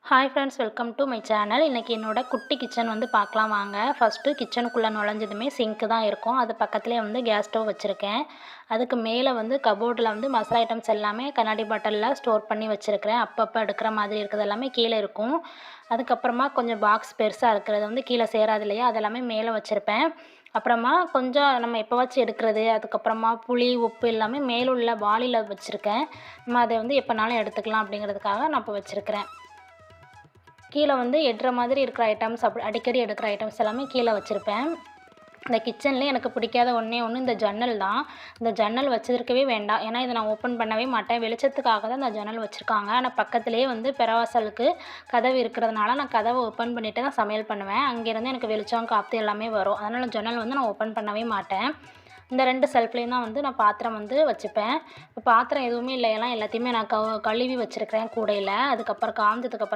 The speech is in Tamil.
Hi friends, welcome to my channel. இன்றைக்கி என்னோட குட்டி கிச்சன் வந்து பார்க்கலாம் வாங்க. ஃபஸ்ட்டு கிச்சனுக்குள்ளே நுழைஞ்சதுமே சிங்க்கு தான் இருக்கும். அது பக்கத்துலேயே வந்து கேஸ் ஸ்டவ் வச்சுருக்கேன். அதுக்கு மேலே வந்து கபோர்டில் வந்து மசாலா ஐட்டம்ஸ் எல்லாமே கண்ணாடி பாட்டிலில் ஸ்டோர் பண்ணி வச்சுருக்கிறேன். அப்பப்போ எடுக்கிற மாதிரி இருக்கிறது எல்லாமே கீழே இருக்கும். அதுக்கப்புறமா கொஞ்சம் பாக்ஸ் பெருசாக இருக்கிறது வந்து கீழே சேராது இல்லையா, அதெல்லாமே மேலே வச்சுருப்பேன். அப்புறமா கொஞ்சம் நம்ம எப்போவாச்சும் எடுக்கிறது, அதுக்கப்புறமா புளி உப்பு எல்லாமே மேலுள்ள வாளியில் வச்சுருக்கேன். நம்ம அதை வந்து எப்போனாலும் எடுத்துக்கலாம் அப்படிங்கிறதுக்காக நான் இப்போ வச்சுருக்கிறேன். கீழே வந்து எட்டுற மாதிரி இருக்கிற ஐட்டம்ஸ், அடிக்கடி எடுக்கிற ஐட்டம்ஸ் எல்லாமே கீழே வச்சுருப்பேன். இந்த கிச்சனில் எனக்கு பிடிக்காத ஒன்றே ஒன்று இந்த ஜன்னல் தான். இந்த ஜன்னல் வச்சிருக்கவே வேண்டாம். ஏன்னா இதை நான் ஓப்பன் பண்ணவே மாட்டேன். வெளிச்சத்துக்காக தான் இந்த ஜன்னல் வச்சுருக்காங்க. ஆனால் பக்கத்துலேயே வந்து பெரவாசலுக்கு கதவு இருக்கிறதுனால நான் கதவை ஓப்பன் பண்ணிவிட்டு தான் சமையல் பண்ணுவேன். அங்கேருந்து எனக்கு வெளிச்சம் காற்று எல்லாமே வரும். அதனால் ஜன்னல் வந்து நான் ஓப்பன் பண்ணவே மாட்டேன். இந்த 2 செல்ஃப்லேயும் தான் வந்து நான் பாத்திரம் வந்து வச்சுப்பேன். இப்போ பாத்திரம் எதுவுமே இல்லையெல்லாம் எல்லாத்தையுமே நான் கழுவி வச்சுருக்கிறேன் கூடையில். அதுக்கப்புறம் காஞ்சதுக்கப்புறம்